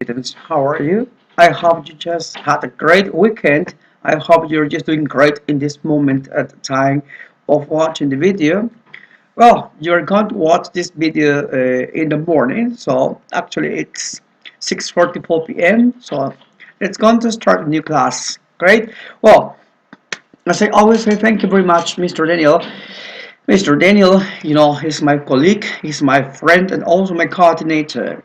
students. How are you? I hope you just had a great weekend. I hope you're just doing great in this moment at the time of watching the video. Well, you're going to watch this video in the morning, so actually it's 6:44 p.m. So let's go to start a new class. Great. Well, as I always say, thank you very much, Mr. Daniel. Mr. Daniel, he's my colleague, he's my friend, and also my coordinator.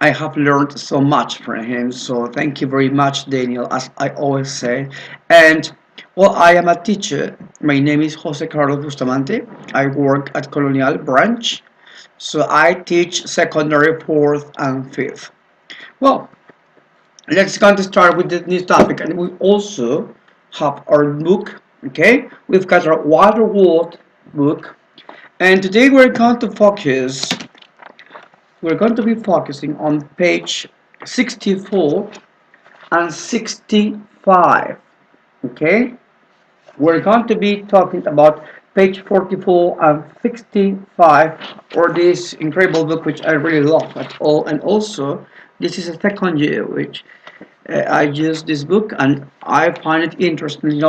I have learned so much from him, so thank you very much, Daniel, as I always say. And well, I am a teacher. My name is Josécarlos Bustamante. I work at Colonial Branch, so I teach secondary, fourth, and fifth. Well, let's going to start with the new topic, and we also have our book. Okay, we've got our Water World book, and today we're going to be focusing on page 64 and 65. Okay, we're going to be talking about page 44 and 65 for this incredible book which I really love at all. And also this is a second year which I use this book and I find it interesting,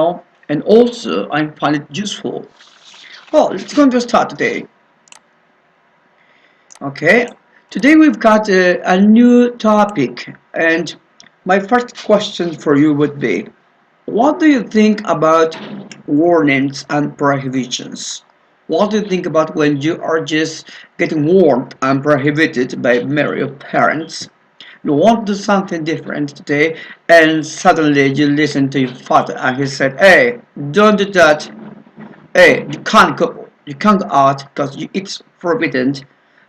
and also I find it useful. Well, let's go to start today. Okay, today we've got a new topic, and my first question for you would be, what do you think about warnings and prohibitions? What do you think about when you are just getting warned and prohibited by your parents? You want to do something different today, and suddenly you listen to your father and he said, "Hey, don't do that. Hey, you can't go out because it's forbidden.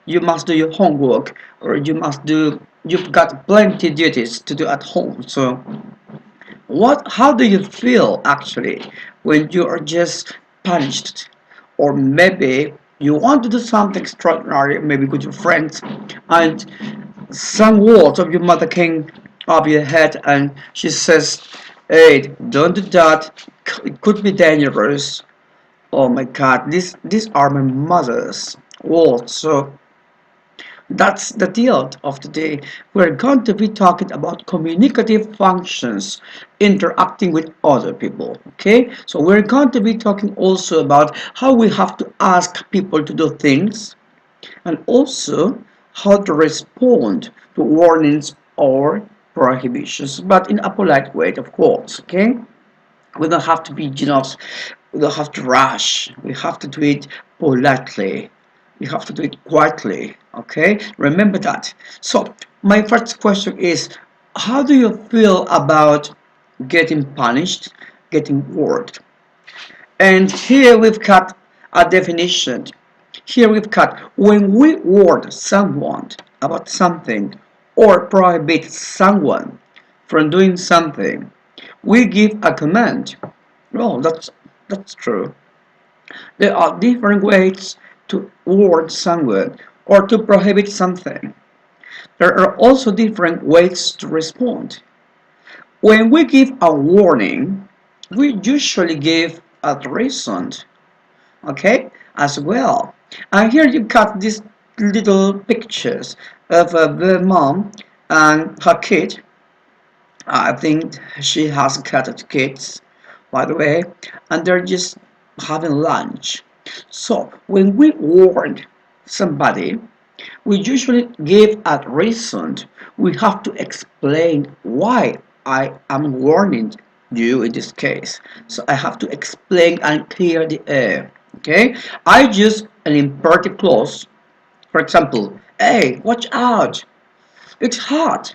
You must do your homework, or you've got plenty duties to do at home." So how do you feel actually when you are just punished, or maybe you want to do something extraordinary, maybe with your friends, and some words of your mother came up your head and she says, "Hey, don't do that, it could be dangerous." Oh my god, these are my mother's words. So that's the deal of today. We're going to be talking about communicative functions interacting with other people. Okay, so we're going to be talking also about how we have to ask people to do things, and also how to respond to warnings or prohibitions, but in a polite way, of course. Okay, we don't have to be, we don't have to rush. We have to do it politely. We have to do it quietly. Okay, remember that. So my first question is, how do you feel about getting punished, getting warned? And here we've got a definition. Here we've got, when we warn someone about something or prohibit someone from doing something, we give a command. Well, that's true. There are different ways to warn someone or to prohibit something. There are also different ways to respond. When we give a warning, we usually give a reason, okay, as well. And here you got these little pictures of the mom and her kid. I think she has got kids, by the way, and they're just having lunch. So when we warn somebody, we usually give a reason. We have to explain why I am warning you in this case. So I have to explain and clear the air. Okay? I use an imperative clause. For example, "Hey, watch out! It's hot."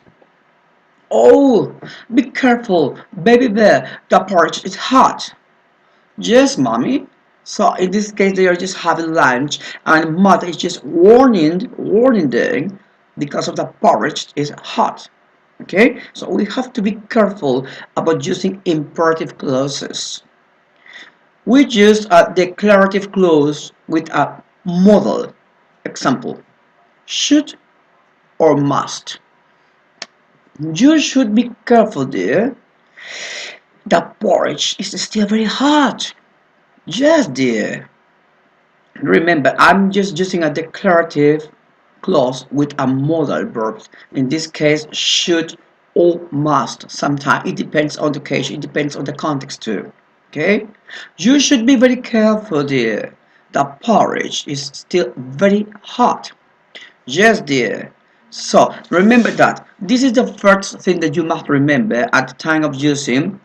"Oh, be careful, baby bear, the porridge is hot." "Yes, mommy." So in this case, they are just having lunch, and mother is just warning them because of the porridge is hot. Okay, so we have to be careful about using imperative clauses. We use a declarative clause with a modal example: should or must. You should be careful, dear. The porridge is still very hot. Yes, dear. Remember, I'm just using a declarative clause with a modal verb. In this case, should or must. Sometimes it depends on the case, it depends on the context too. Okay? You should be very careful, dear. The porridge is still very hot. Yes, dear. So remember that this is the first thing that you must remember at the time of using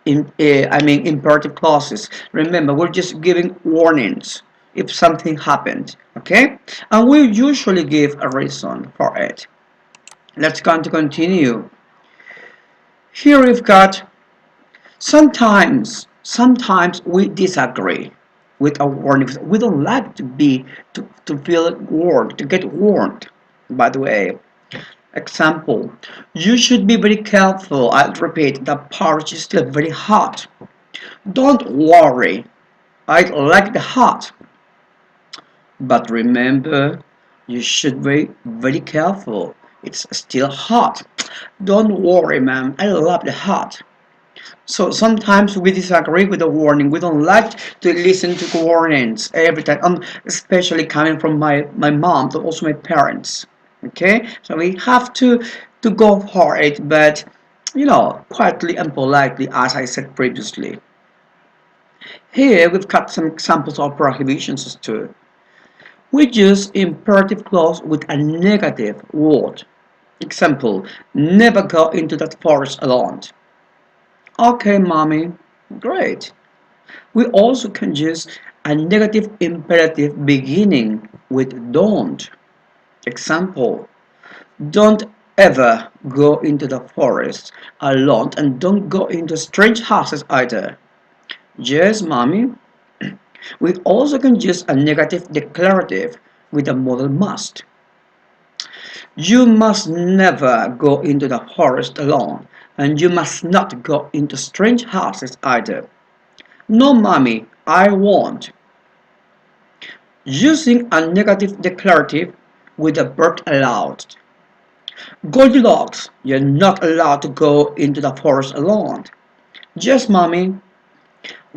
imperative clauses. Remember, we're just giving warnings if something happened, okay? And we usually give a reason for it. Let's continue. Here we've got sometimes we disagree with our warnings. We don't like to feel warned, to get warned. By the way, example, you should be very careful. I'll repeat, the porridge is still very hot. Don't worry, I like the hot. But remember, you should be very careful. It's still hot. Don't worry, ma'am. I love the hot. So sometimes we disagree with the warning. We don't like to listen to warnings every time, especially coming from my mom, but also my parents. Okay, so we have to go for it, but quietly and politely, as I said previously. Here we've got some examples of prohibitions too. We use imperative clause with a negative word. Example, never go into that forest alone. Okay, mommy. Great. We also can use a negative imperative beginning with don't. Example, don't ever go into the forest alone and don't go into strange houses either. Yes, mommy. We also can use a negative declarative with the modal must. You must never go into the forest alone, and you must not go into strange houses either. No, mommy, I won't. Using a negative declarative with the verb allowed. Goldilocks, you're not allowed to go into the forest alone. Yes, mommy.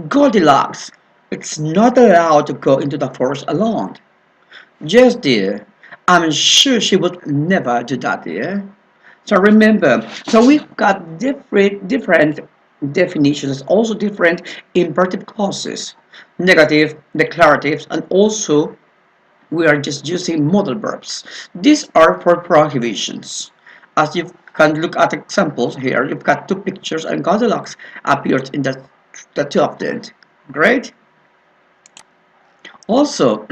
Goldilocks, it's not allowed to go into the forest alone. Yes, dear. I'm sure she would never do that, dear. So remember, so we've got different definitions, also different imperative clauses, negative, declaratives, and also we are just using modal verbs. These are for prohibitions. As you can look at examples here, you've got two pictures and Goldilocks appeared in the two of them. Great. Also,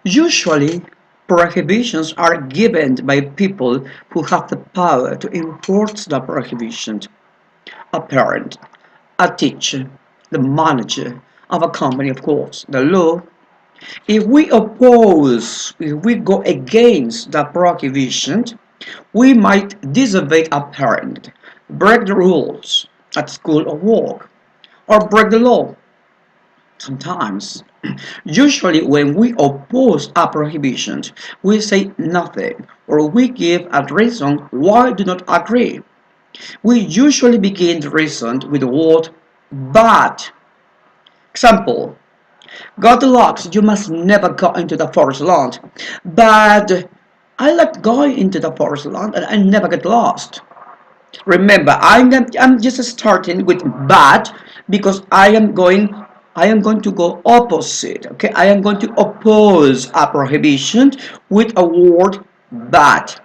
usually prohibitions are given by people who have the power to enforce the prohibition. A parent, a teacher, the manager of a company, of course, the law. If we go against the prohibition, we might disobey a parent, break the rules at school or work, or break the law. Sometimes, usually when we oppose a prohibition, we say nothing or we give a reason why we do not agree. We usually begin the reason with the word but. Example, Goldilocks, you must never go into the forest alone. But I like going into the forest alone and I never get lost. Remember, I'm just starting with but because I am going to go opposite. Okay, I am going to oppose a prohibition with a word but.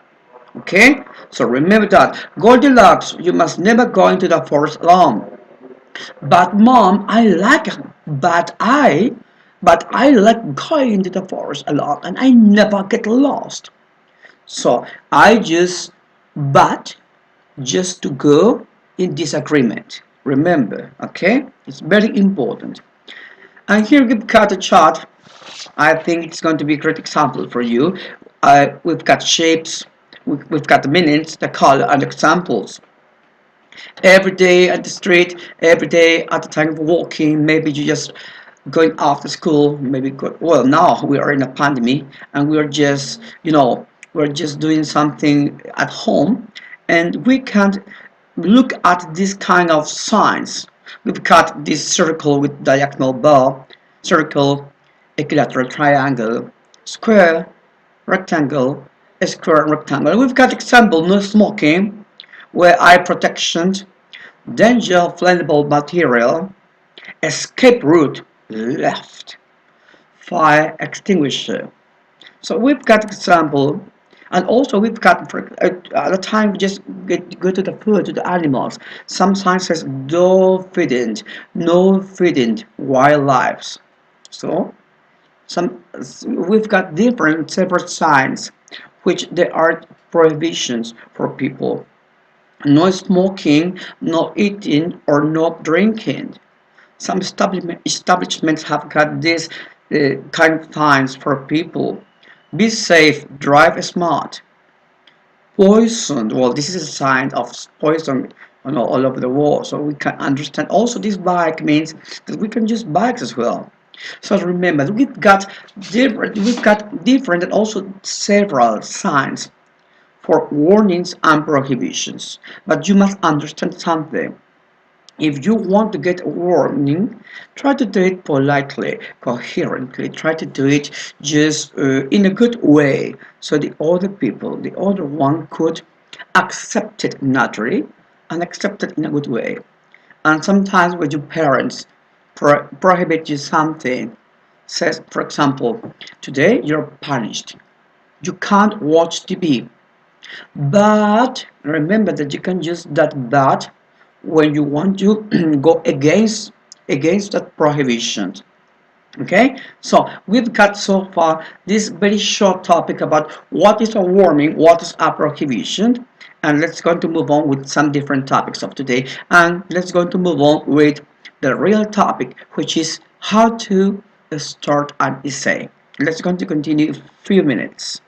Okay, so remember that Goldilocks, you must never go into the forest alone. But mom, but I like going into the forest alone and I never get lost. So I but just to go in disagreement. Remember, okay? It's very important. And here we've got a chart. I think it's going to be a great example for you. We've got shapes, we've got the meanings, the color, and examples. Every day at the street, every day at the time of walking, maybe you just going after school, maybe well now we are in a pandemic and we're just doing something at home and we can't look at this kind of signs. We've got this circle with diagonal bar, circle, equilateral triangle, square, rectangle, square, and rectangle. We've got example: no smoking, where eye protection, danger, flammable material, escape route, left, fire extinguisher. So we've got example, and also we've got at the time we just go to the food to the animals. Some sign says no feeding wildlife. So some we've got different separate signs, which there are prohibitions for people. No smoking, no eating, or no drinking. Some establishments have got this kind of signs for people. Be safe, drive smart. Poisoned, well, this is a sign of poison, all over the world, so we can understand. Also, this bike means that we can use bikes as well. So remember, we've got different and also several signs for warnings and prohibitions. But you must understand something. If you want to get a warning, try to do it politely, coherently. Try to do it just in a good way, so the other people, the other one, could accept it naturally and accept it in a good way. And sometimes when your parents prohibit you something, says, for example, today you're punished. You can't watch TV. But remember that you can use that but when you want to go against that prohibition. Okay, so we've got so far this very short topic about what is a warning, what is a prohibition, and let's going to move on with some different topics of today, and let's going to move on with the real topic, which is how to start an essay. Let's going to continue in a few minutes.